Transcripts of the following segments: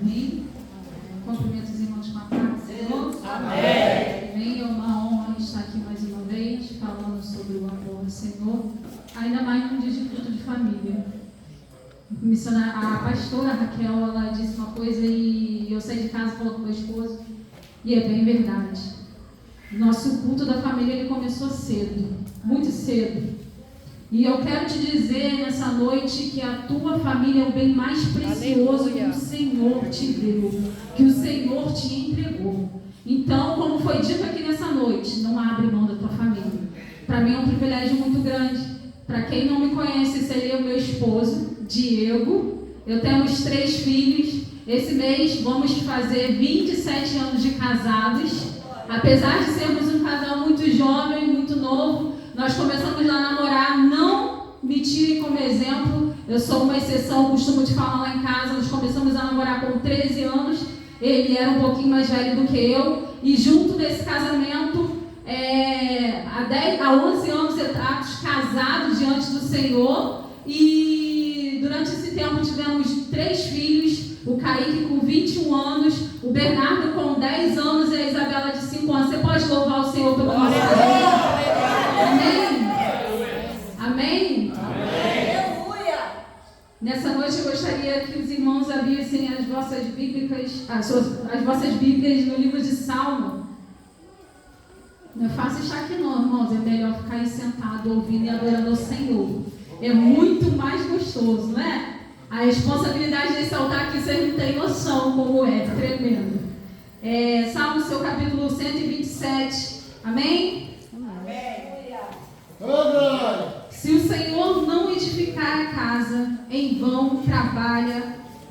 Amém? Cumprimento os irmãos com a paz do Senhor. Amém. Amém. É uma honra estar aqui mais uma vez, falando sobre o amor do Senhor, ainda mais num dia de culto de família. A pastora Raquel, ela disse uma coisa e eu saí de casa falando com meu esposo, e é bem verdade. Nosso culto da família, ele começou cedo, muito cedo. E eu quero te dizer nessa noite que a tua família é o bem mais precioso que o Senhor te deu, que o Senhor te entregou. Então, como foi dito aqui nessa noite, não abre mão da tua família. Para mim é um privilégio muito grande. Para quem não me conhece, esse aí é o meu esposo, Diego. Eu tenho 3 filhos. Esse mês vamos fazer 27 anos de casados. Apesar de sermos um casal muito jovem, muito novo, nós começamos a namorar. Não me tirem como exemplo, eu sou uma exceção, costumo te falar lá em casa. Nós começamos a namorar com 13 anos, ele era um pouquinho mais velho do que eu, e junto desse casamento, há 11 anos exatos, casados diante do Senhor, e durante esse tempo tivemos 3 filhos, o Kaique com 21 anos, o Bernardo com 10 anos e a Isabela de 5 anos. Você pode louvar o Senhor pelo nosso Deus? Amém? Amém? Aleluia! Nessa noite eu gostaria que os irmãos abrissem as vossas Bíblias no livro de Salmo. Não é fácil estar aqui não, irmãos. É melhor ficar aí sentado, ouvindo e adorando ao Senhor. É muito mais gostoso, não é? A responsabilidade desse altar aqui, vocês não têm noção como é, tremendo. Salmo, seu capítulo 127. Amém? Amém. Se o Senhor não edificar a casa, em vão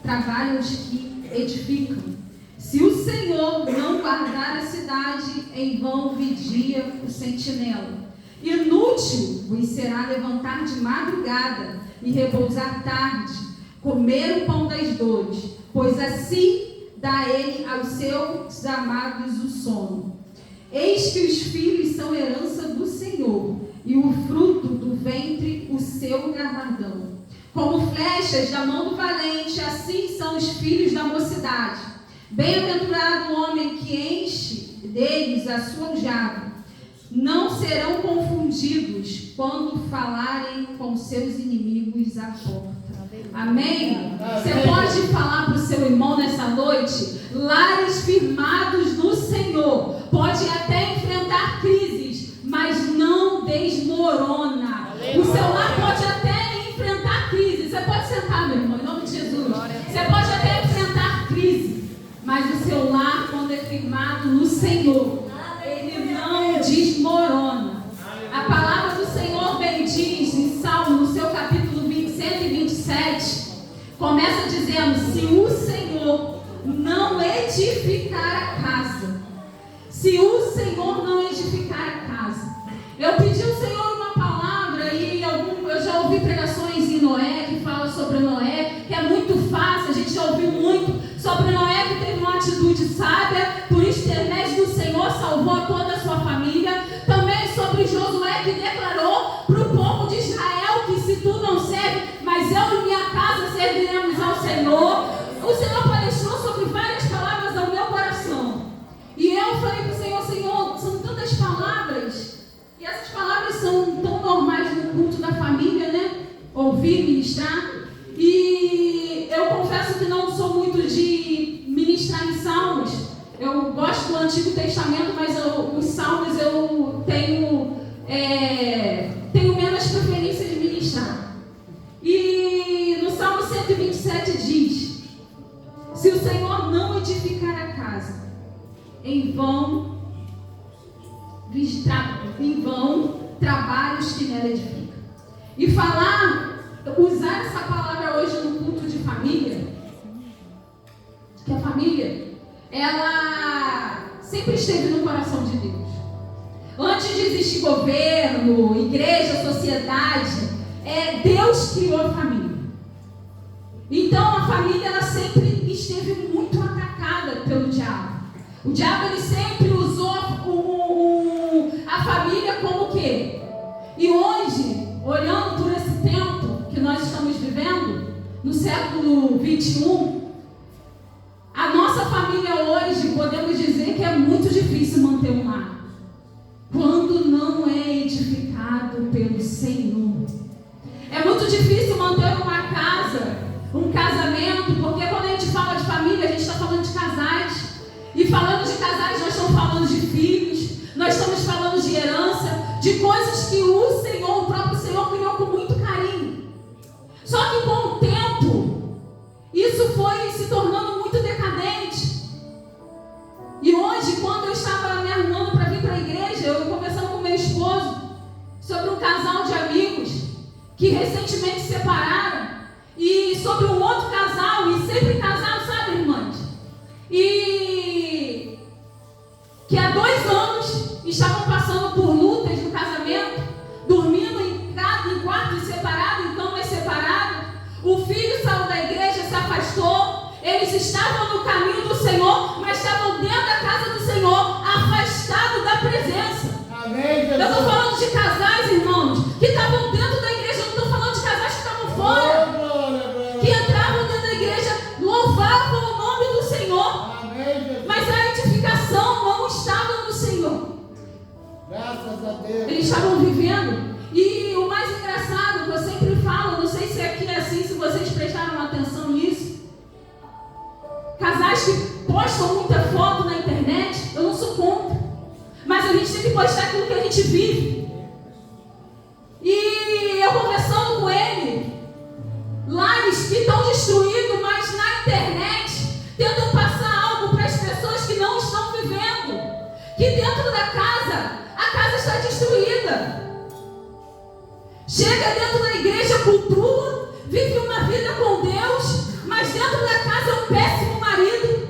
trabalham os que edificam. Se o Senhor não guardar a cidade, em vão vigia o sentinela. Inútil vos será levantar de madrugada e repousar tarde, comer o pão das dores, pois assim dá ele aos seus amados o sono. Eis que os filhos são herança do Senhor, e o fruto do ventre o seu galardão. Como flechas da mão do valente, assim são os filhos da mocidade. Bem-aventurado o homem que enche deles a sua aljava. Não serão confundidos quando falarem com seus inimigos à porta. Amém? Você pode falar para o seu irmão nessa noite? Lares firmados no Senhor. Pode até enfrentar crises, mas não desmorona. O seu lar pode até enfrentar crise. Você pode sentar, meu irmão, em nome de Jesus. Você pode até enfrentar crise, mas o seu lar, quando é firmado no Senhor, ele não desmorona. A palavra do Senhor bem diz em Salmo, no seu capítulo 127, começa dizendo: se o Senhor não edificar a casa, se o Senhor não edificar a casa. Eu pedi ao Senhor uma palavra e eu já ouvi pregações em Noé que fala sobre Noé, que é muito fácil, a gente já ouviu muito sobre Noé, que teve uma atitude sábia, por intermédio do Senhor salvou toda a sua família. Também sobre Josué, que declarou para o povo de Israel que se tu não serve, mas eu e minha casa serviremos ao Senhor. O Senhor palestrou sobre várias palavras ao meu coração. E eu falei para o Senhor: Senhor, são tantas palavras, e essas palavras são tão normais no culto da família, né? Ouvir, ministrar. E eu confesso que não sou muito de ministrar em salmos. Eu gosto do Antigo Testamento, mas os salmos eu tenho menos preferência de ministrar. E no Salmo 127 diz: se o Senhor não edificar a casa, em vão trabalhos que nela edificam. E usar essa palavra hoje no culto de família, que a família, ela sempre esteve no coração de Deus. Antes de existir governo, igreja, sociedade, Deus criou a família. Então a família, ela sempre esteve muito atacada pelo diabo. O diabo, ele sempre usou a família como o quê? E hoje, olhando por esse tempo que nós estamos vivendo, no século 21, família hoje, podemos dizer que é muito difícil manter um lar quando não é edificado pelo Senhor. É muito difícil manter uma casa, um casamento, porque quando a gente fala de família, a gente está falando de casais. E falando de casais, nós estamos falando de filhos, nós estamos falando de herança, de coisas que o Senhor, o próprio Senhor, criou com muito carinho. Só que com o tempo, isso foi se tornando muito decadente. E hoje, quando eu estava me arrumando para vir para a igreja, eu conversando com meu esposo sobre um casal de amigos que recentemente se separaram, e sobre um outro casal, e sempre casal, sabe, irmãs? E que há 2 anos estavam passando por lutas no casamento, dormindo em quartos separados, em camas separadas. O filho saiu da igreja, se afastou. Eles estavam no caminho do Senhor, mas estavam dentro da casa do Senhor, afastados da presença. Amém, Jesus. Eu estou falando de casais, irmãos, que estavam dentro da igreja. Eu não estou falando de casais que estavam fora, que entravam dentro da igreja, louvavam o nome do Senhor. Amém, Jesus. Mas a edificação não estava no Senhor. Graças a Deus. Eles estavam vivendo. E o mais engraçado, que eu sempre falo, não sei se aqui é assim, se vocês prestaram atenção nisso, casais que postam muita foto na internet, eu não sou contra, mas a gente tem que postar aquilo que a gente vive. E eu conversando com ele, lares que estão destruídos, mas na internet tentam passar algo para as pessoas que não estão vivendo, que dentro da casa, a casa está destruída. Chega dentro da igreja, cultua, vive uma vida com Deus, mas dentro da casa é um péssimo marido.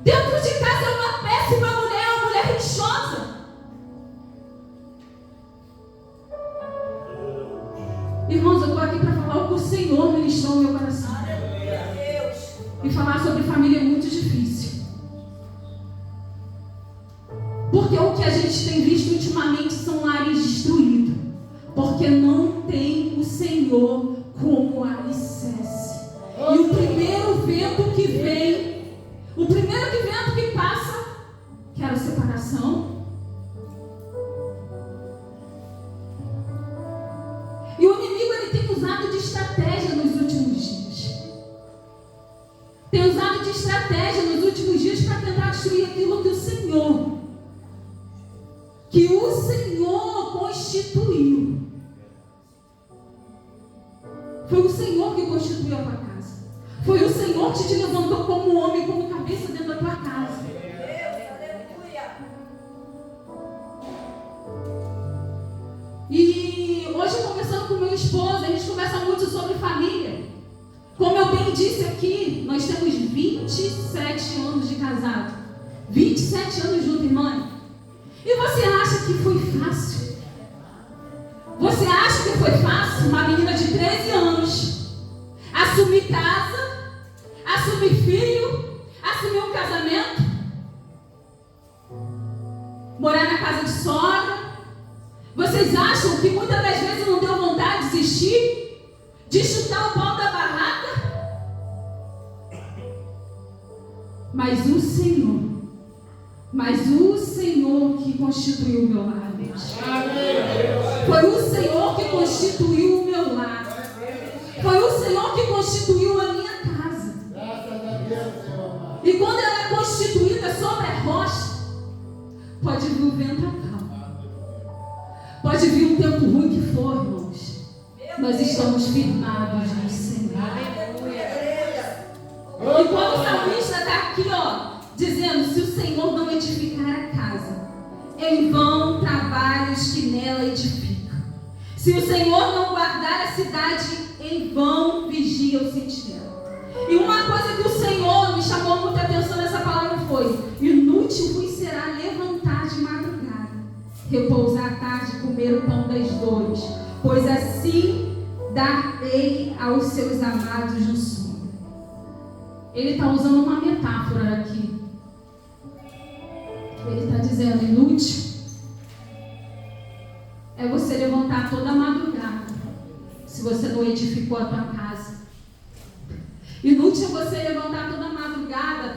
Dentro de casa é uma péssima mulher, uma mulher rixosa. Irmãos, eu estou aqui para falar o que o Senhor ministrou no meu coração. E falar sobre família é muito difícil. Porque o que a gente tem visto ultimamente são lares destruídos. Porque não tem o Senhor como alicerce. E o primeiro vento que vem, o primeiro vento que passa, que era a separação. E o inimigo, ele tem usado de estratégia nos últimos dias. Tem usado de estratégia nos últimos dias para tentar destruir aquilo que o Senhor constituiu. Foi o Senhor que constituiu a tua casa. Foi o Senhor que te levantou como homem, como cabeça dentro da tua casa. E hoje, conversando com meu esposo, a gente conversa muito sobre família. Como eu bem disse aqui, nós temos 27 anos de casado. 27 anos juntos, irmã. E você acha que foi fácil? Você acha que foi fácil uma menina de 13 anos assumir casa, assumir filho, assumir um casamento, morar na casa de sogra? Vocês acham que muitas das vezes não deu vontade de desistir, de chutar o pau da barraca? Mas o Senhor que constituiu o meu lar, Deus. Foi o Senhor que constituiu o meu lar. Foi o Senhor que constituiu a minha casa. E quando ela é constituída sobre a rocha, pode vir o vendaval, pode vir um tempo ruim que for, irmãos. Nós estamos firmados no Senhor. E quando o salmista está aqui, dizendo: se o Senhor não edificar a casa, em vão trabalham os que nela edificam. Se o Senhor não guardar a cidade, em vão vigia o sentinela. E uma coisa que o Senhor me chamou muita atenção nessa palavra foi: inútil vos será levantar de madrugada, repousar à tarde, comer o pão das dores, pois assim darei aos seus amados no sono. Ele está usando uma metáfora aqui. Ele está dizendo: inútil é você levantar toda a madrugada se você não edificou a tua casa. Inútil é você levantar toda a madrugada,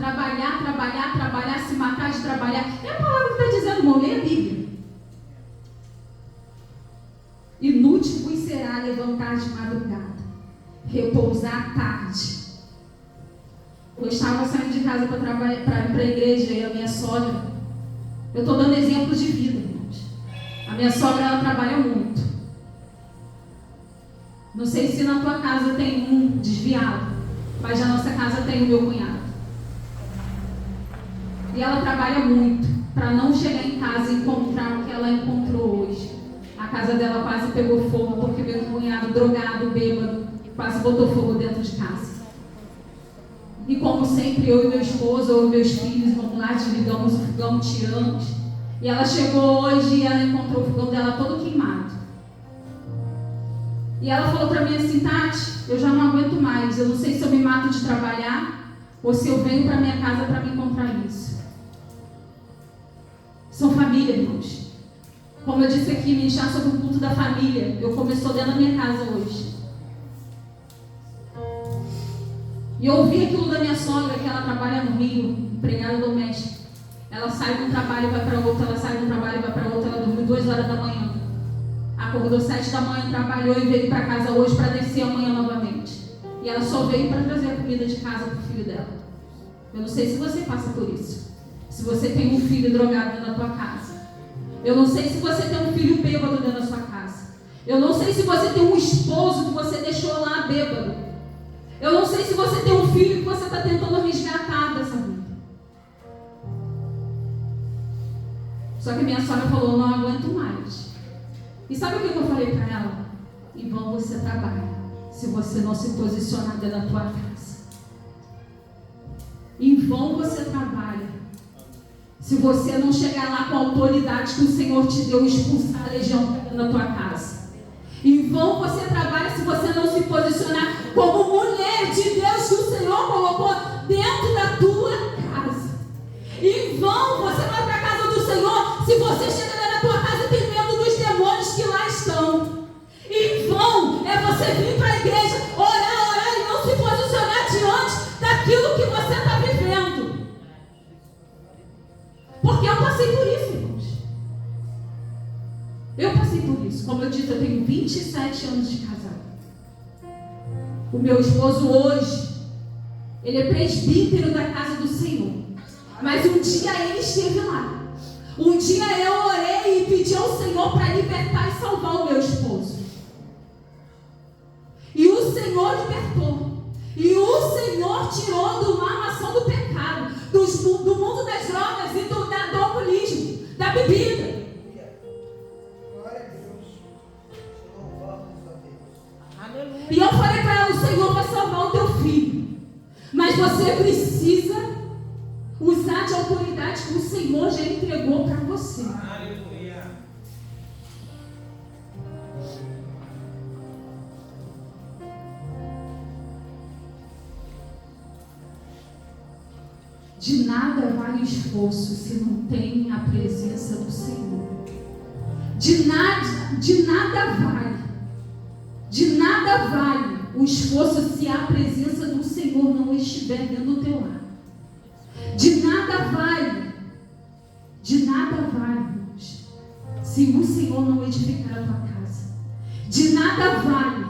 trabalhar. É a palavra que está dizendo, irmão, leia a Bíblia. Inútil vos será levantar de madrugada, repousar à tarde. Eu estava saindo de casa para ir para a igreja e a minha sogra. Eu estou dando exemplos de vida, irmãos. A minha sogra, ela trabalha muito. Não sei se na tua casa tem um desviado, mas na nossa casa tem o meu cunhado. E ela trabalha muito para não chegar em casa e encontrar o que ela encontrou hoje. A casa dela quase pegou fogo porque meu cunhado, drogado, bêbado, quase botou fogo dentro de casa. E como sempre, eu e meu esposo, eu e meus filhos, vamos lá, desligamos o fogão, tiramos. E ela chegou hoje e ela encontrou o fogão dela todo queimado. E ela falou para mim assim, Tati, eu já não aguento mais, eu não sei se eu me mato de trabalhar ou se eu venho para minha casa para me encontrar isso. São família, irmãos. Como eu disse aqui, ministrar sobre o culto da família, eu começou dentro da minha casa hoje. E eu ouvi aquilo da minha sogra, que ela trabalha no Rio, empregada doméstica. Ela sai de um trabalho e vai para outro, ela sai de um trabalho e vai para outro, ela dorme 2 horas da manhã. Acordou 7 da manhã, trabalhou e veio para casa hoje para descer amanhã novamente. E ela só veio para trazer a comida de casa para o filho dela. Eu não sei se você passa por isso. Se você tem um filho drogado dentro da tua casa. Eu não sei se você tem um filho bêbado dentro da sua casa. Eu não sei se você tem um esposo que você deixou lá bêbado. Eu não sei se você tem um filho que você está tentando resgatar dessa vida. Só que minha sogra falou, não aguento mais. E sabe o que eu falei para ela? Em vão você trabalha, se você não se posicionar dentro da tua casa. Em vão você trabalha, se você não chegar lá com a autoridade que o Senhor te deu, expulsar a legião dentro da tua casa. Em vão você trabalha, se você não se posicionar como mulher de Deus que o Senhor colocou dentro da tua casa. Em vão você vai para a casa do Senhor, se você chega lá na tua casa e tem medo dos demônios que lá estão. Em vão é você vir para a igreja, orar e não se posicionar diante daquilo que você está vivendo. Porque eu passei por isso, irmãos. Eu passei por isso. Como eu disse, eu tenho 27 anos de casado. O meu esposo hoje, ele é presbítero da casa do Senhor. Mas um dia ele esteve lá. Um dia eu orei e pedi ao Senhor para libertar e salvar o meu esposo. E o Senhor libertou. E o Senhor tirou do lamação do pecado, do mundo das drogas e do alcoolismo, da bebida. E eu falei para ela, o Senhor vai salvar o teu filho. Mas você precisa usar de autoridade que o Senhor já entregou para você. Aleluia. De nada vale o esforço se não tem a presença do Senhor. De nada vale. De nada vale o esforço se a presença do Senhor não estiver dentro do teu lar. De nada vale, irmãos, se o Senhor não edificar a tua casa. De nada vale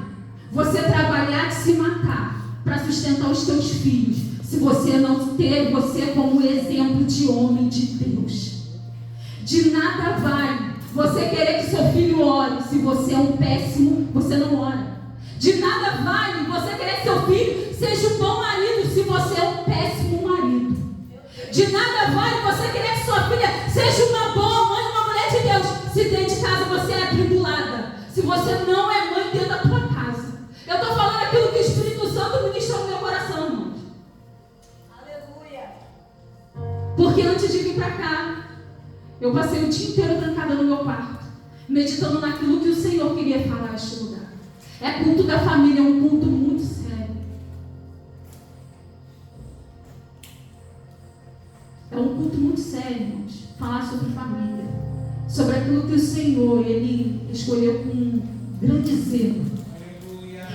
você trabalhar e se matar para sustentar os teus filhos, se você não ter você como exemplo de homem de Deus. De nada vale você querer que seu filho ore, se você é um péssimo, você não ora. De nada vale você querer que seu filho seja um bom marido, se você é um péssimo marido. De nada vale você querer que sua filha seja uma boa mãe, uma mulher de Deus, se dentro de casa você é atribulada, se você não é mãe dentro da tua casa. Eu estou falando aquilo que o Espírito Santo ministrou no meu coração, irmãos. Aleluia. Porque antes de vir para cá, eu passei o dia inteiro trancada no meu quarto, meditando naquilo que o Senhor queria falar neste lugar. É culto da família, é um culto muito sério. É um culto muito sério, irmãos. Falar sobre família, sobre aquilo que o Senhor, Ele escolheu com grande zelo.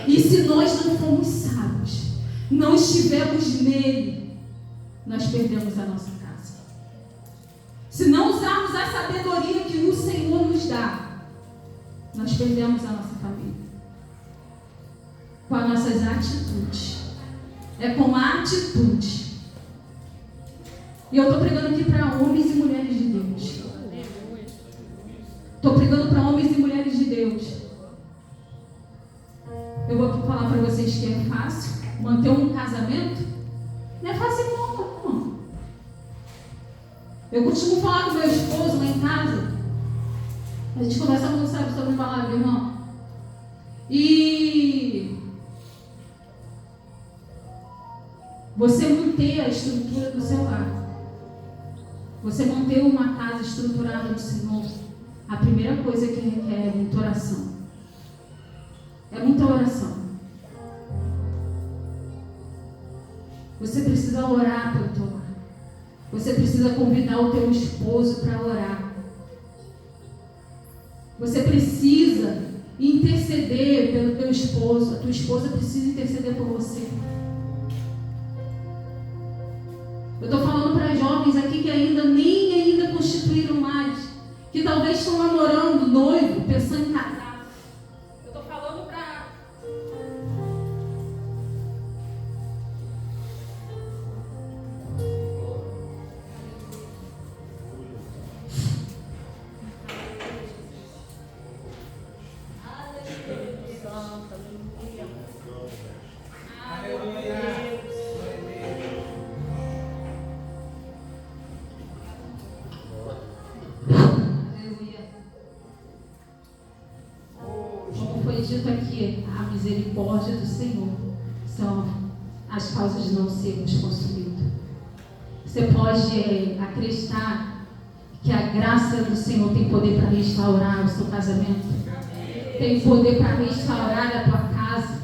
E se nós não formos sábios, não estivermos nele, nós perdemos a nossa casa. se não usarmos a sabedoria que o Senhor nos dá, nós perdemos a nossa família. Com as nossas atitudes. É com a atitude. E eu estou pregando aqui para homens e mulheres de Deus. Estou pregando para homens e mulheres de Deus. Eu vou falar para vocês que é fácil manter um casamento. Não é fácil não. Eu costumo falar com meu esposo lá em casa. A gente conversa muito, sabe, sobre palavra, irmão. E você manter a estrutura do seu lar, você manter uma casa estruturada do Senhor, a primeira coisa que requer é muita oração. É muita oração. Você precisa orar pelo teu lar. Você precisa convidar o teu esposo para orar. Você precisa interceder pelo teu esposo. A tua esposa precisa interceder por você. Eu estou falando para jovens aqui que nem constituíram mais, que talvez estão namorando, noivo, pensando em casar. Eu estou falando para... dito aqui, a misericórdia do Senhor são as causas de não sermos consumidos. Você pode acreditar que a graça do Senhor tem poder para restaurar o seu casamento, tem poder para restaurar a tua casa,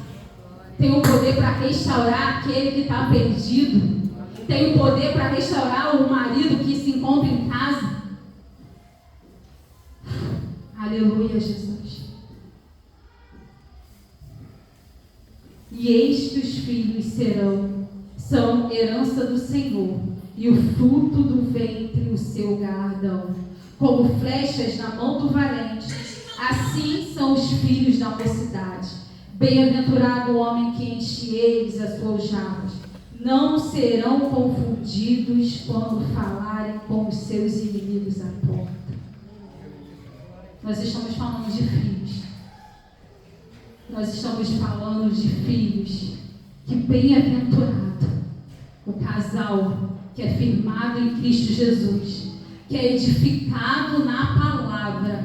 tem o poder para restaurar aquele que está perdido, tem o poder para restaurar o marido que se encontra em casa. Aleluia, Jesus. E eis que os filhos são herança do Senhor, e o fruto do ventre o seu galardão. Como flechas na mão do valente, assim são os filhos da mocidade. Bem-aventurado o homem que enche eles as suas jarras. Não serão confundidos quando falarem com os seus inimigos à porta. Nós estamos falando de filhos. Nós estamos falando de filhos. Que bem-aventurado o casal que é firmado em Cristo Jesus, que é edificado na palavra.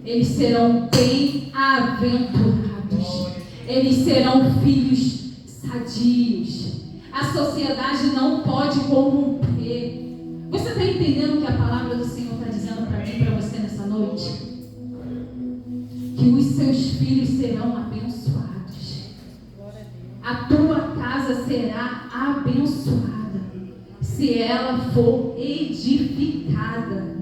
Eles serão bem-aventurados. Eles serão filhos sadios. A sociedade não pode corromper. Você está entendendo o que a palavra do Senhor está dizendo para mim e para você nessa noite? Que os seus filhos serão abençoados. A tua casa será abençoada se ela for edificada.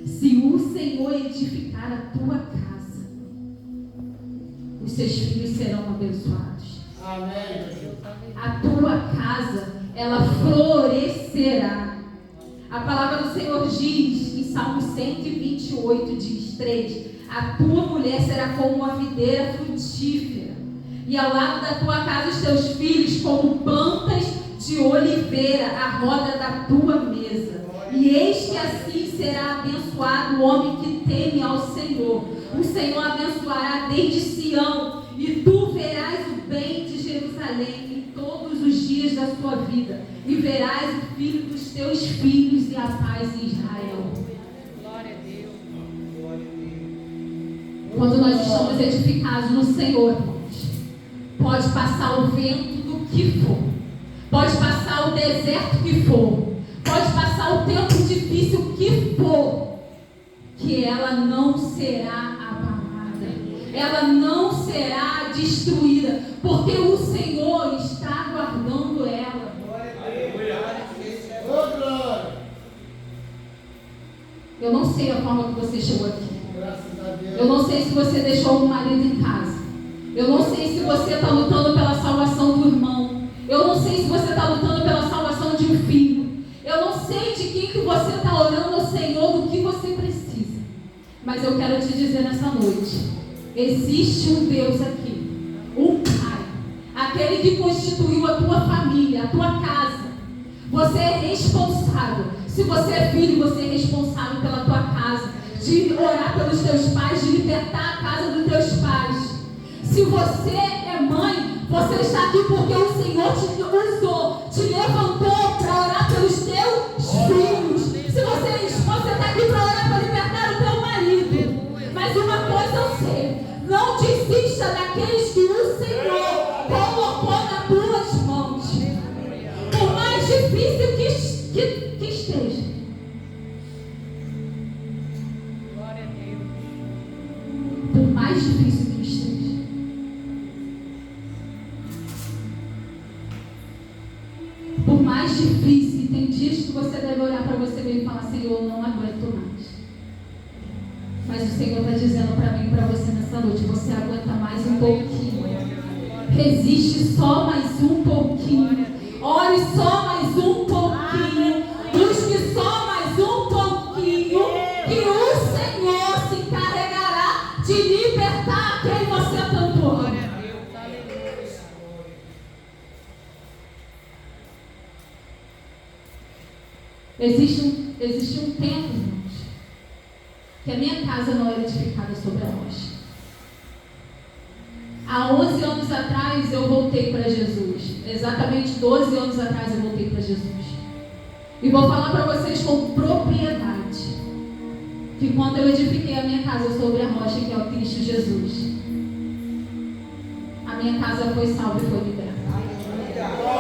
Se o Senhor edificar a tua casa, os seus filhos serão abençoados. Amém. A tua casa, ela florescerá. A palavra do Senhor diz em Salmo 128, diz 3: a tua mulher será como uma videira frutífera, e ao lado da tua casa os teus filhos como plantas de oliveira à roda da tua mesa. E eis que assim será abençoado o homem que teme ao Senhor. O Senhor abençoará desde Sião, e tu verás o bem de Jerusalém em todos os dias da sua vida, e verás o filho dos teus filhos e a paz em Israel. Glória a Deus. Quando nós estamos edificados no Senhor, pode passar o vento do que for, pode passar o deserto que for, pode passar o tempo difícil que for, que ela não será abalada, ela não será destruída, porque o Senhor está guardando ela. Eu não sei a forma que você chegou aqui. Eu não sei se você deixou um marido em casa. Eu não sei se você está lutando pela salvação do irmão. Eu não sei se você está lutando pela salvação de um filho. Eu não sei de quem que você está orando ao Senhor Mas eu quero te dizer nessa noite, existe um Deus aqui, um Pai, aquele que constituiu a tua família, a tua casa. Você é responsável. Se você é filho, você é responsável pela tua casa, de orar pelos teus pais, de libertar a casa dos teus pais. Se você é mãe, você está aqui porque o Senhor te usou, te levantou para orar pelos teus filhos. Se você é esposa, está aqui para orar para libertar o teu marido. Mas uma coisa eu sei, não desista daqueles que o Senhor colocou nas tuas mãos. Por mais difícil que esteja. Glória a Deus. Por mais difícil que esteja. Por mais difícil, tem dias que você deve olhar para você mesmo e falar: Senhor, eu não aguento mais. Mas o Senhor está dizendo para mim e para você nessa noite: você aguenta mais um pouquinho. Resiste só mais um pouquinho. Ore só mais um pouquinho. Busque só mais um pouquinho. Que o Senhor se encarregará de libertar quem você tanto ama. Glória a Deus. Aleluia. Existe um tempo, irmãos, que a minha casa não era edificada sobre a rocha. Há 11 anos atrás eu voltei para Jesus. Exatamente 12 anos atrás eu voltei para Jesus. E vou falar para vocês com propriedade que quando eu edifiquei a minha casa sobre a rocha, que é o Cristo Jesus, a minha casa foi salva e foi liberta.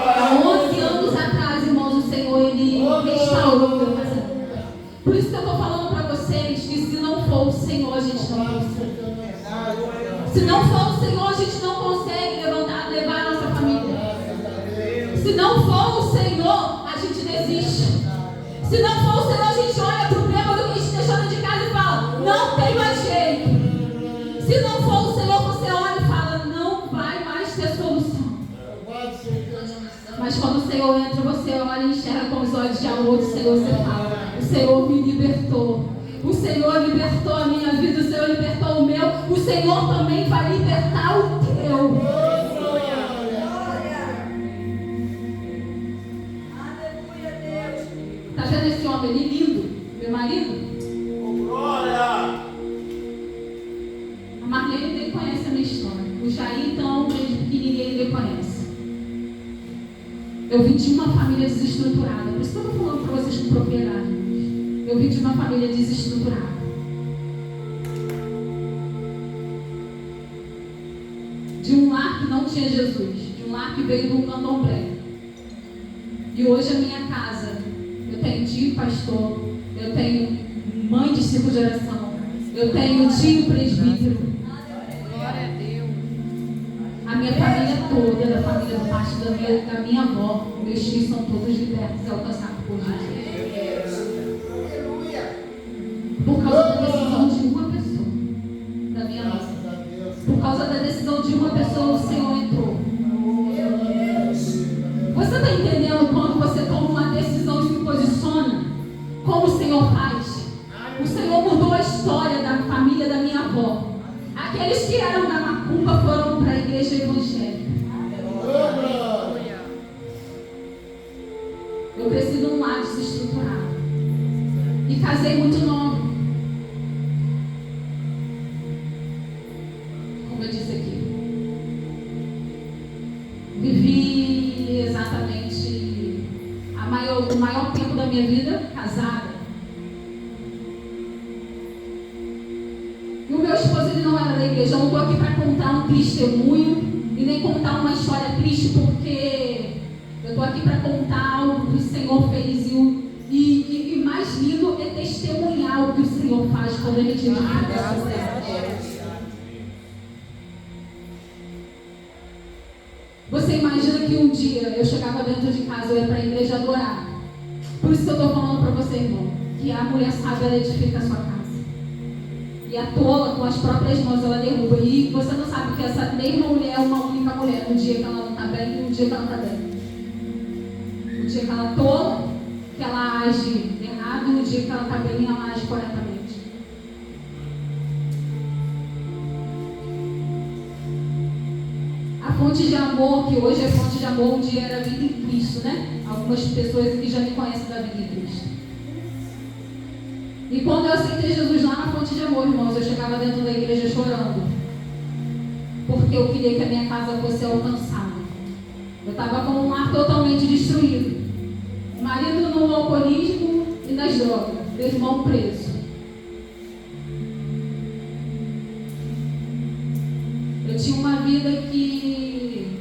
Há 11 anos atrás, irmãos, o Senhor, Ele restaurou meu casamento. Por isso que eu estou falando para vocês que se não for o Senhor, a gente não consegue. Se não for o Senhor, a gente não consegue levar a nossa família. Se não for o Senhor, a gente desiste. Se não for o Senhor, a gente olha para o bêbado que a gente deixou dentro de casa e fala: não tem mais jeito. Se não for o Senhor, você olha e fala: não vai mais ter solução. Mas quando o Senhor entra, você olha e enxerga com os olhos de amor do Senhor. Você fala: o Senhor me libertou. O Senhor libertou a minha vida, o Senhor libertou o meu, o Senhor também vai libertar o teu. Está vendo esse homem ali lindo? Meu marido? Glória! A Marlene nem conhece a minha história. O Jair, então, desde pequenininho, ninguém conhece. Eu vim de uma família desestruturada. Por isso que eu estou falando para vocês com propriedade. Eu vim de uma família desestruturada. De um lar que não tinha Jesus. De um lar que veio de um candomblé. E hoje a minha casa, eu tenho tio pastor, eu tenho mãe de 5 geração, eu tenho tio presbítero. Glória a Deus. A minha família toda, da família do parte da minha avó, meus filhos são todos libertos e alcançados por Jesus. Por causa da decisão de uma pessoa, da minha mãe. Por causa da decisão de uma pessoa, o Senhor entrou. Você está entendendo quando você toma uma decisão e se posiciona? Como o Senhor faz? O Senhor mudou a história da família da minha avó. Aqueles que eram da macumba foram para a igreja evangélica. Eu cresci num lar desestruturado. E casei muito nova. Como eu disse aqui. Vivi exatamente o maior tempo da minha vida casada. E o meu esposo, ele não era da igreja. Eu não estou aqui para contar um testemunho e nem contar uma história triste, porque eu estou aqui para contar algo que o Senhor fez e mais lindo é testemunhar o que o Senhor faz quando a gente edifica. Você imagina que um dia eu chegava dentro de casa, eu ia para a igreja adorar. Por isso que eu estou falando para você, irmão, que a mulher sábia, ela edifica a sua casa. E a tola, com as próprias mãos, ela derruba. E você não sabe que essa mesma mulher é uma única mulher. No dia que ela não está bem e no dia que ela está bem. No dia que ela tola, que ela age errado, e no dia que ela está bem, ela age corretamente. fonte de amor, que hoje é fonte de amor, um dia era vida em Cristo, né? Algumas pessoas aqui já me conhecem da vida em Cristo. E quando eu aceitei Jesus lá na fonte de amor, irmãos, eu chegava dentro da igreja chorando. Porque eu queria que a minha casa fosse alcançada. Eu estava com um lar totalmente destruído. O marido no alcoolismo e nas drogas. Meu irmão preso. Eu tinha uma vida que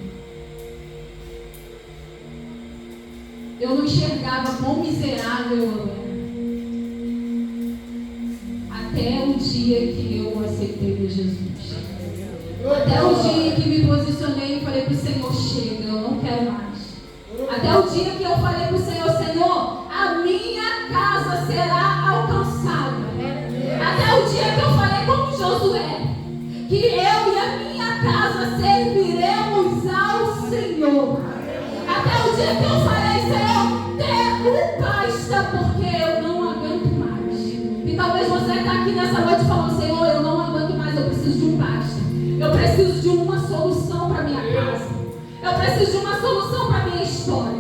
eu não enxergava quão miserável eu era. Até o dia que eu aceitei Jesus. Até o dia que me posicionei e falei para o Senhor, chega, eu não quero mais. Até o dia que eu falei para o Senhor, Senhor, a minha casa será alcançada. Até o dia que eu falei como Josué, que eu e a minha casa serviremos ao Senhor. Até o dia que eu falei, Senhor, basta, porque eu não aguento mais. E talvez você está aqui nessa noite falando, Senhor, eu não aguento mais, eu preciso de um basta. Eu preciso de uma solução para minha casa. Eu preciso de uma solução para minha história.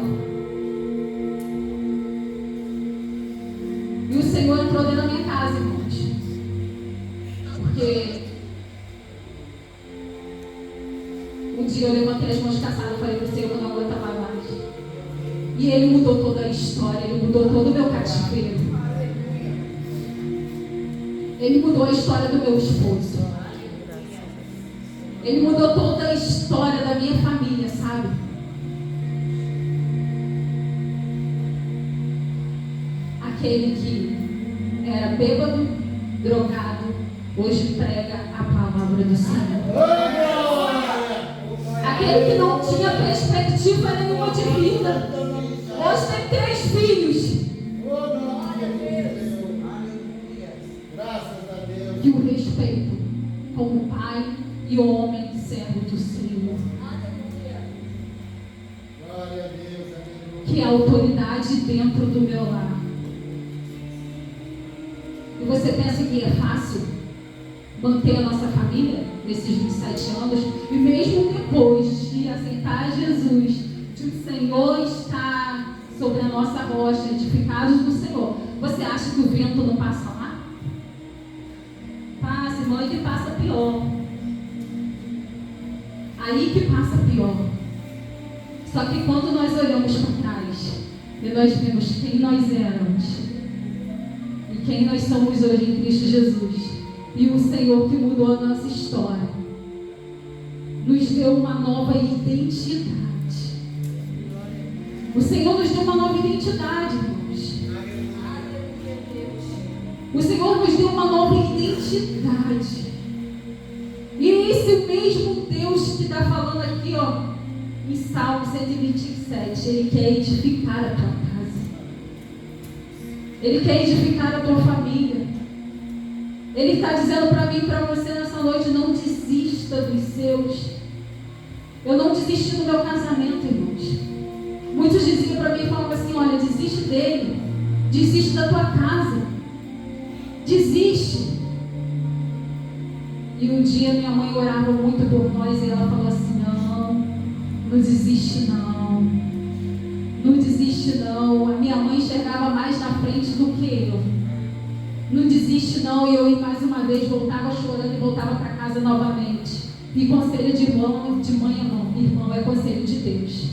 E o Senhor entrou dentro da minha casa, irmãos. Porque um dia eu levantei as mãos cansadas e falei para o Senhor que eu não aguentava mais. E Ele mudou toda a história, Ele mudou todo o meu cativeiro. Ele mudou a história do meu esposo. Ele mudou toda a história da minha família, sabe? Aquele que era bêbado, drogado, hoje prega a palavra do Senhor. Aquele que não tinha perspectiva nenhuma de vida, hoje tem 3 filhos. Que o respeito como pai e homem servo do Senhor. Que é a autoridade dentro do meu lar. E você pensa que é fácil manter a nossa família nesses 27 anos? E mesmo depois de aceitar Jesus, de o Senhor estar sobre a nossa rocha, edificados no Senhor, você acha que o vento não passa lá? Passa, irmão, e que passa pior. Aí que passa pior. Só que quando nós olhamos para trás e nós vemos quem nós éramos e quem nós somos hoje em Cristo Jesus, e o Senhor que mudou a nossa história, nos deu uma nova identidade. O Senhor nos deu uma nova identidade, irmãos. O Senhor nos deu uma nova identidade. E esse mesmo Deus que está falando aqui, ó, em Salmo 127, Ele quer edificar a tua casa. Ele quer edificar a tua família. Ele está dizendo para mim e para você nessa noite, não desista dos seus. Eu não desisti do meu casamento, irmãos. Muitos diziam para mim e falavam assim, olha, desiste dele. Desiste da tua casa. Desiste. E um dia minha mãe orava muito por nós e ela falou assim, não desiste não. Não desiste não. A minha mãe enxergava mais na frente do que eu. Não desiste não. E eu mais uma vez voltava chorando e voltava para casa novamente. E conselho de irmão, de mãe não. Irmão é conselho de Deus.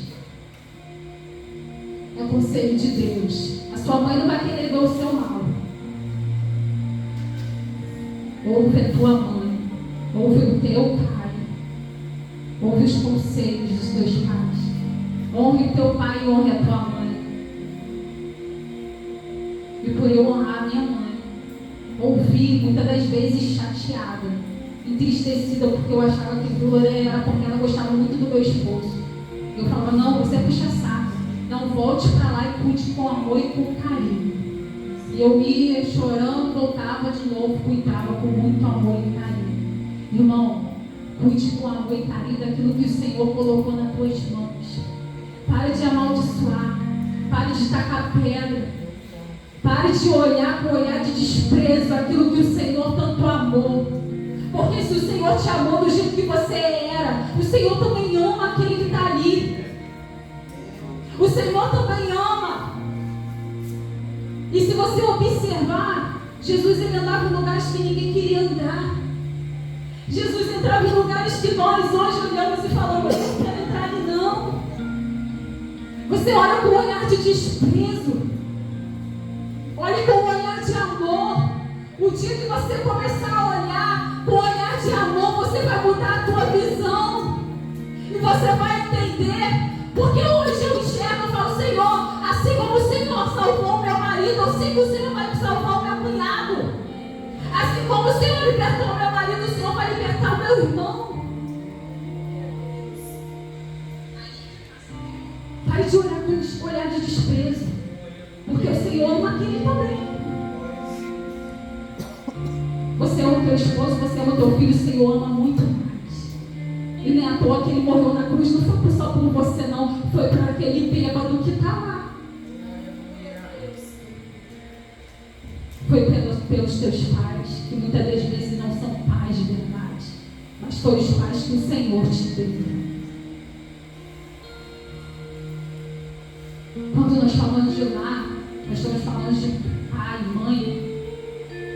É conselho de Deus. A sua mãe não vai querer ver o seu mal. Ouve a tua mãe. Ouve o teu pai. Ouve os conselhos dos teus pais. Honre o teu pai e honre a tua mãe. E por eu honrar a minha mãe, ouvi muitas das vezes chateada, entristecida, porque eu achava que aquilo era porque ela gostava muito do meu esposo. Eu falava, não, você é puxa-saco. Não, volte para lá e cuide com amor e com carinho. E eu ia chorando, voltava de novo, cuidava com muito amor e carinho. Irmão, cuide com amor e carinho daquilo que o Senhor colocou nas tuas mãos. Pare de amaldiçoar. Pare de tacar pedra. Pare de olhar com olhar de desprezo aquilo que o Senhor tanto amou. Porque se o Senhor te amou do jeito que você era, o Senhor também ama aquele que está ali. O Senhor também ama. E se você observar, Jesus ele andava em lugares que ninguém queria andar. Jesus entrava em lugares que nós hoje olhamos e falamos: eu não quero entrar ali não. Você olha com um olhar de desprezo. Olhe com um olhar de amor. O dia que você começar a olhar com um olhar de amor, você vai mudar a tua visão. E você vai entender. Porque hoje eu enxergo e falo: Senhor, assim como o Senhor salvou meu marido, eu sei que o Senhor vai salvar o meu cunhado. Assim como o Senhor libertou o meu marido, o Senhor vai libertar o meu irmão. Pare de olhar com um olhar de desprezo. Porque o Senhor ama aquele também. Você ama o teu esposo, você ama o teu filho, o Senhor ama muito mais. E nem à toa que ele morreu na cruz, não foi só por você não, foi para aquele bêbado que está lá. Foi pelos teus pais, que muitas das vezes não são pais de verdade, mas foram os pais que o Senhor te deu. Quando nós falamos de lar, nós estamos falando de pai, mãe,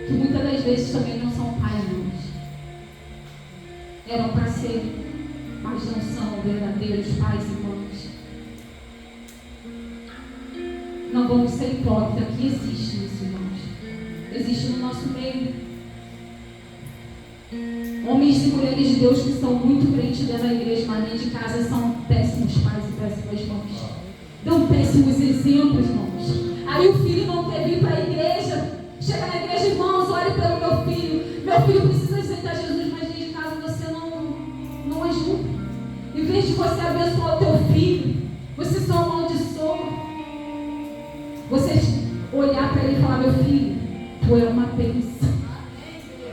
que muitas das vezes também não são pais e mães. Eram para ser, mas não são verdadeiros pais e mães. Não vamos ser hipócritas, que existe isso, irmãos. Existe no nosso meio. Homens e mulheres de Deus que são muito crentes dentro da igreja, mas dentro de casa são péssimos pais e péssimas mães. Dão péssimos exemplos, irmãos. Aí o filho não quer vir para a igreja. Chega na igreja: irmãos, ore pelo meu filho. Meu filho precisa aceitar Jesus, mas dentro de casa você não ajuda. Em vez de você abençoar o teu filho, você só amaldiçoa. Você olhar para ele e falar: meu filho, tu é uma bênção.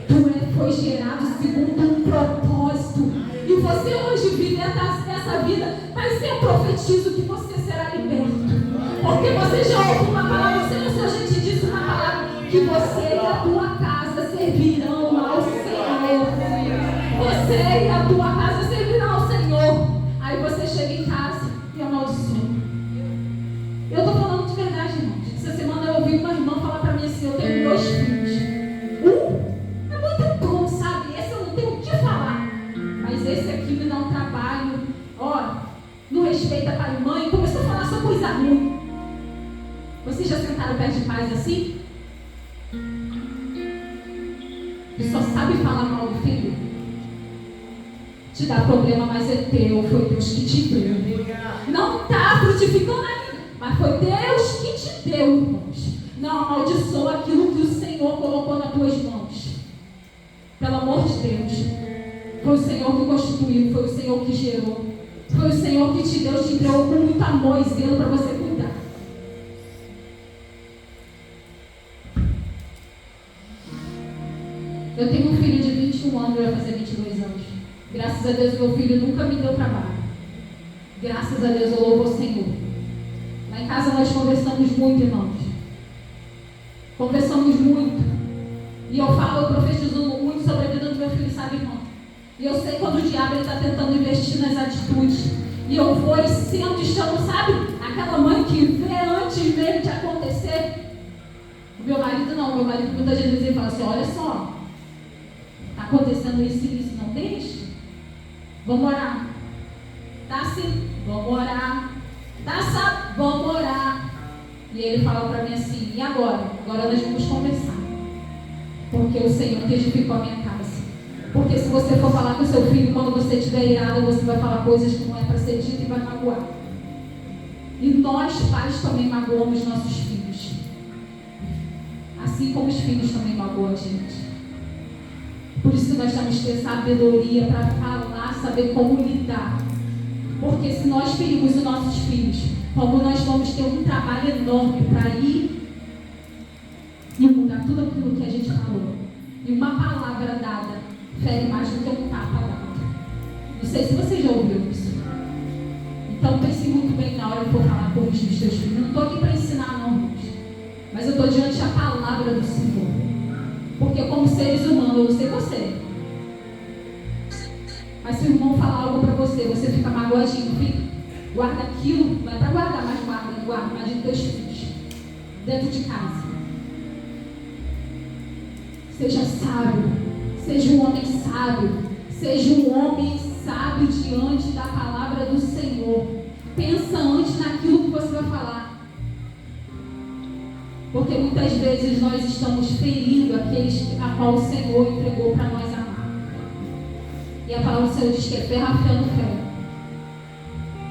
Tu foi gerado segundo um propósito. E você hoje vive essa vida, mas eu profetizo que você será liberto. Porque você já ouviu uma palavra, Senhor já te disse uma palavra, que você e a tua casa servirão ao Senhor. Você e a tua casa servirão ao Senhor. Aí você chega em casa e amaldiçoa. Eu estou falando de verdade, irmãos. Essa semana eu ouvi uma irmã falar para mim assim: eu tenho 2 filhos. É muito bom, sabe? Esse eu não tenho o que falar. Mas esse aqui me dá um trabalho. Ó, não respeita pai e mãe. Começou a falar só coisa ruim. Vocês já sentaram perto de pais assim? Que só sabe falar mal do filho? Te dá problema, mas é teu. Foi Deus que te deu. Não está frutificando ainda, mas foi Deus que te deu, irmãos. Não amaldiçoa aquilo que o Senhor colocou nas tuas mãos. Pelo amor de Deus. Foi o Senhor que constituiu, foi o Senhor que gerou. Foi o Senhor que te deu, te entregou com muito amor e zelo para você cuidar. Eu tenho um filho de 21 anos, vai fazer 22 anos. Graças a Deus, meu filho nunca me deu trabalho. Graças a Deus, eu louvo o Senhor. Lá em casa nós conversamos muito, irmãos. Conversamos muito. E eu profetizo muito sobre a vida do meu filho, sabe, irmão? E eu sei quando o diabo está tentando investir nas atitudes. E eu vou e sento e chamo, sabe? Aquela mãe que vê antes mesmo de acontecer. O meu marido não. O meu marido muitas vezes ele fala assim: olha só, está acontecendo isso e isso, não deixe. Vamos orar. Tá sim, vamos orar. Tá, sabe? Vamos orar. E ele fala para mim assim: e agora? Agora nós vamos conversar. Porque o Senhor que edificou a minha casa. Porque se você for falar com o seu filho, quando você estiver irado, você vai falar coisas que não é para ser dito e vai magoar. E nós, pais, também magoamos nossos filhos. Assim como os filhos também magoam a gente. Por isso que nós temos que ter sabedoria para falar, saber como lidar. Porque se nós ferimos os nossos filhos, como nós vamos ter um trabalho enorme para ir e mudar tudo aquilo que a gente falou. E uma palavra dada fere mais do que um tapa dado. Não sei se você já ouviu isso. Então pense muito bem na hora que for falar com os teus filhos. Eu não estou aqui para ensinar, não, irmãos. Mas eu estou diante da palavra do Senhor. Porque como seres humanos, eu não sei você, Mas se o irmão falar algo para você, você fica magoadinho, fica. Guarda aquilo, não é para guardar, mas guarda mais de teus filhos, dentro de casa. Seja sábio, seja um homem sábio, seja um homem sábio diante da palavra do Senhor. Pensa antes naquilo que você vai falar. Porque muitas vezes nós estamos ferindo aqueles a qual o Senhor entregou para nós amar. E a palavra do Senhor diz que é ferro afiando ferro.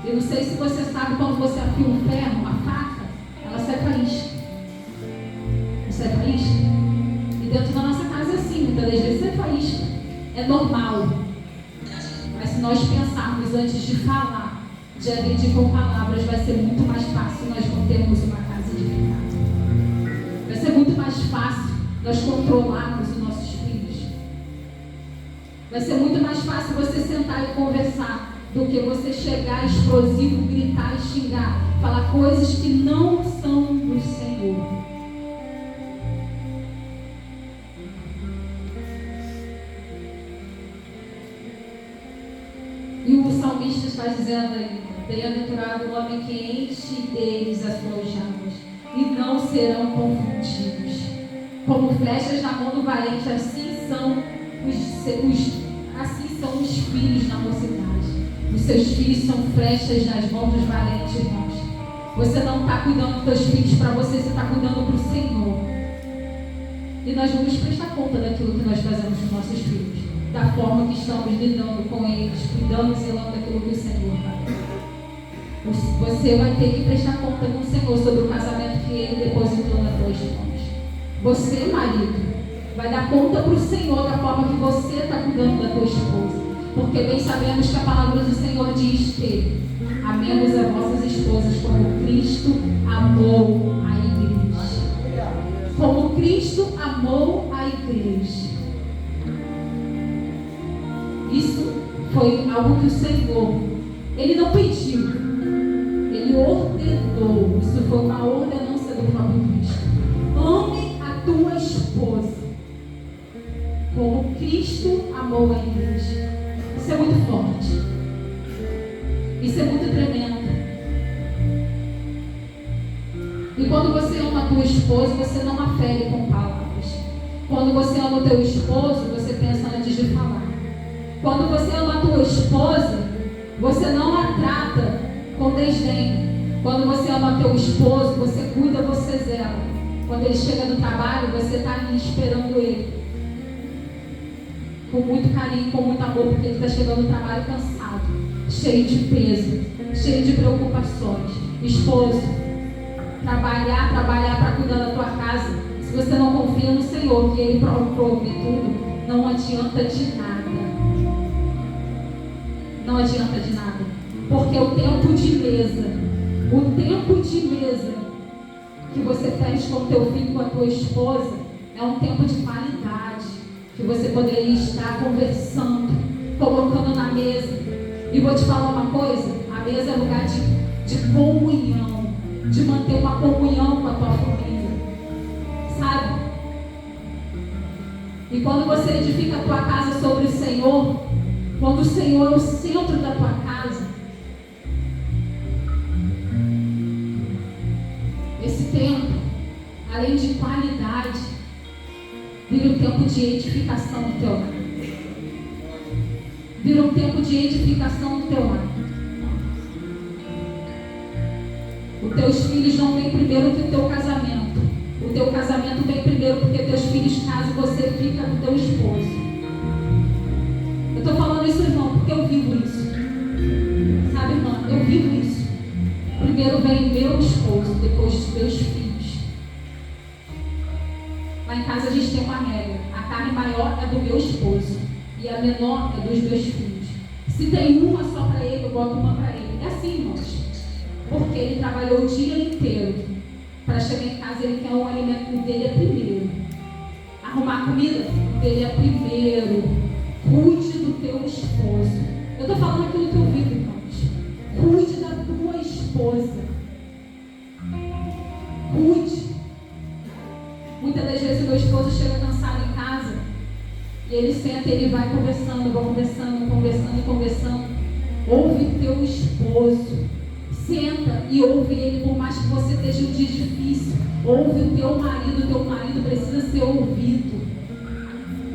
Eu não sei se você sabe, quando você afia um ferro, uma faca, ela sai faísca. Não sai faísca? E dentro da nossa casa é assim, muitas das vezes sai faísca. É normal. Mas se nós pensarmos antes de falar, de agredir com palavras, vai ser muito mais fácil nós mantermos uma casa edificada. Vai ser muito mais fácil nós controlarmos os nossos filhos. Vai ser muito mais fácil você sentar e conversar do que você chegar explosivo, gritar e xingar, falar coisas que não são do Senhor. E o salmista está dizendo aí: bem-aventurado o homem que enche deles as suas chamas, e não serão confundidos. Como flechas na mão do valente, assim são os filhos na mocidade. Os seus filhos são flechas nas mãos dos valentes, irmãos. Você não está cuidando dos seus filhos para você está cuidando para o Senhor. E nós vamos prestar conta daquilo que nós fazemos com nossos filhos, da forma que estamos lidando com eles, cuidando e zelando daquilo que o Senhor faz. Você vai ter que prestar conta com o Senhor sobre o casamento que Ele depositou nas tuas mãos. Você, marido, vai dar conta para o Senhor da forma que você está cuidando da tua esposa. Porque bem sabemos que a palavra do Senhor diz que amemos as vossas esposas como Cristo amou a igreja. Como Cristo amou a igreja. Isso foi algo que o Senhor, Ele não pediu, Ele ordenou. Isso foi uma ordenança do próprio Cristo. Ame a tua esposa como Cristo amou a igreja. Isso é muito forte. Isso é muito tremendo. E quando você ama a tua esposa, você não a fere com palavras. Quando você ama o teu esposo, você pensa antes de falar. Quando você ama a tua esposa, você não a trata com desdém. Quando você ama teu esposo, você cuida, você zela. Quando ele chega do trabalho, você está ali esperando ele. Com muito carinho, com muito amor, porque ele está chegando no trabalho cansado, cheio de peso, cheio de preocupações. Esposo, trabalhar para cuidar da tua casa. Se você não confia no Senhor, que Ele prove tudo, não adianta de nada. Não adianta de nada. Porque o tempo de mesa que você fecha com o teu filho, com a tua esposa, é um tempo de qualidade. Que você poderia estar conversando, colocando na mesa. E vou te falar uma coisa: a mesa é lugar de comunhão, de manter uma comunhão com a tua família, sabe? E quando você edifica a tua casa sobre o Senhor, quando o Senhor é o centro da tua casa, esse tempo, além de qualidade, vira um tempo de edificação do teu lar. Vira um tempo de edificação do teu lar. Os teus filhos não vêm primeiro que o teu casamento. O teu casamento vem primeiro porque teus filhos casam e você fica com teu esposo. Eu estou falando isso, irmão, porque eu vivo isso. Sabe, irmão? Eu vivo isso. Primeiro vem meu esposo, depois os teus filhos. Lá em casa a gente tem uma regra: a carne maior é do meu esposo e a menor é dos meus filhos. Se tem uma só para ele, eu boto uma para ele. É assim, irmãos. Porque ele trabalhou o dia inteiro. Para chegar em casa, ele quer um alimento dele é primeiro. Arrumar comida dele é primeiro. Cuide do teu esposo. Eu estou falando aquilo que eu vivo, irmãos. Cuide da tua esposa. Cuide. Muitas das vezes o meu esposo chega cansado em casa E ele senta e ele vai conversando. Ouve o teu esposo. Senta e ouve ele, por mais que você esteja um dia difícil. Ouve o teu marido precisa ser ouvido.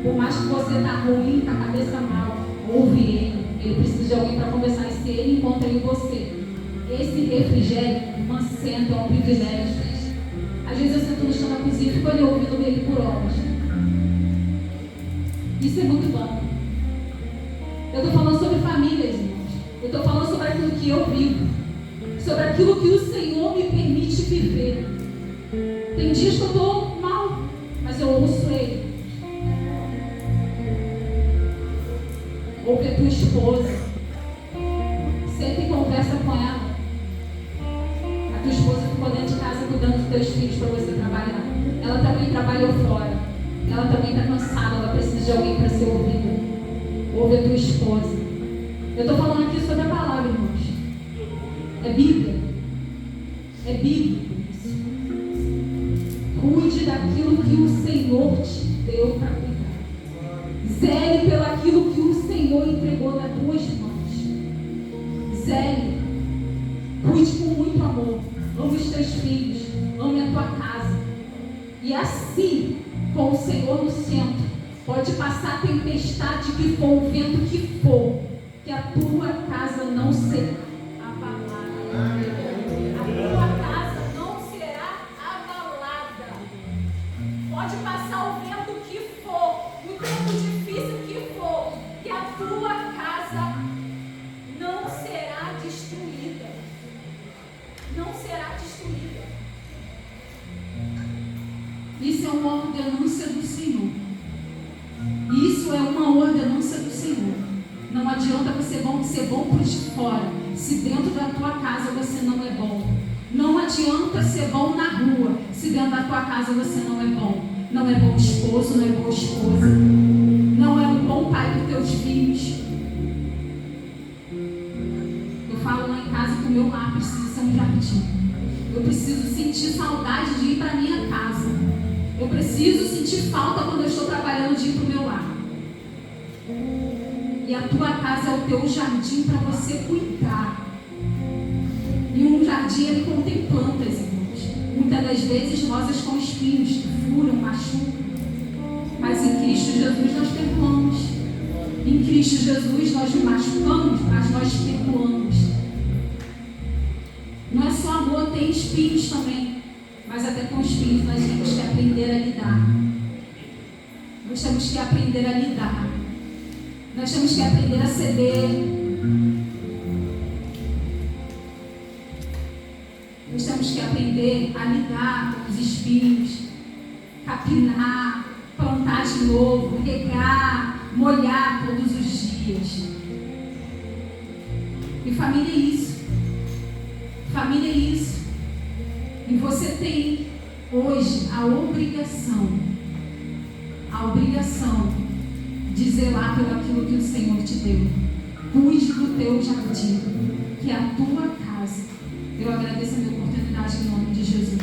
Por mais que você está ruim, com a cabeça mal, ouve ele precisa de alguém para conversar. E se ele encontra em você esse refrigério, irmã, senta, é um privilégio. Às vezes eu sento no chão da cozinha e fico ali ouvindo ele por horas. Isso é muito bom. Eu estou falando sobre famílias, irmãos. Eu estou falando sobre aquilo que eu vivo, sobre aquilo que o Senhor me permite viver. Tem dias que eu estou mal, mas eu ouço Ele. Ouve a tua esposa. Senta e conversa com ela. A tua esposa ficou dentro de casa cuidando dos teus filhos para você trabalhar. Ela também trabalhou fora. Ela também está cansada. Ela precisa de alguém para ser ouvida. Ouve a tua esposa. Eu estou falando aqui sobre a palavra, irmãos. É Bíblia. É Bíblia. Cuide daquilo que o Senhor te deu para cuidar. Zele pelo aquilo que o Senhor entregou nas tuas mãos. Zele. Cuide com muito amor. Ame os teus filhos. Ame a tua casa. E assim, com o Senhor no centro, pode passar a tempestade que for, o vento que for, que a tua casa não será abalada. A tua casa não será abalada. Pode passar o vento que for, o tempo difícil que for, que a tua casa não será destruída. Não será destruída. Isso é uma ordenança do Senhor. Isso é uma ordenança do Senhor. Não adianta você ser bom por de fora, se dentro da tua casa você não é bom. Não adianta ser bom na rua, se dentro da tua casa você não é bom. Não é bom esposo, não é boa esposa. Não é um bom pai para os teus filhos. Eu falo lá em casa que o meu lar precisa ser um jardim. Eu preciso sentir saudade de ir para minha casa. Eu preciso sentir falta quando eu estou trabalhando de ir para o meu lar. E a tua casa é o teu jardim para você cuidar. E um jardim ele contém plantas, irmãos. Muitas das vezes rosas com espinhos que furam, machucam. Mas em Cristo Jesus nós perdoamos. Em Cristo Jesus nós nos machucamos, mas nós perdoamos. Não é só amor, tem espinhos também. Mas até com espinhos nós temos que aprender a lidar. Nós temos que aprender a lidar. Nós temos que aprender a ceder. Nós temos que aprender a lidar com os espinhos, capinar, plantar de novo, regar, molhar todos os dias. E família é isso. Família é isso. E você tem hoje a obrigação de zelar pelo aquilo que o Senhor te deu. Cuide do teu jardim, que é a tua casa. Eu agradeço a minha oportunidade em nome de Jesus.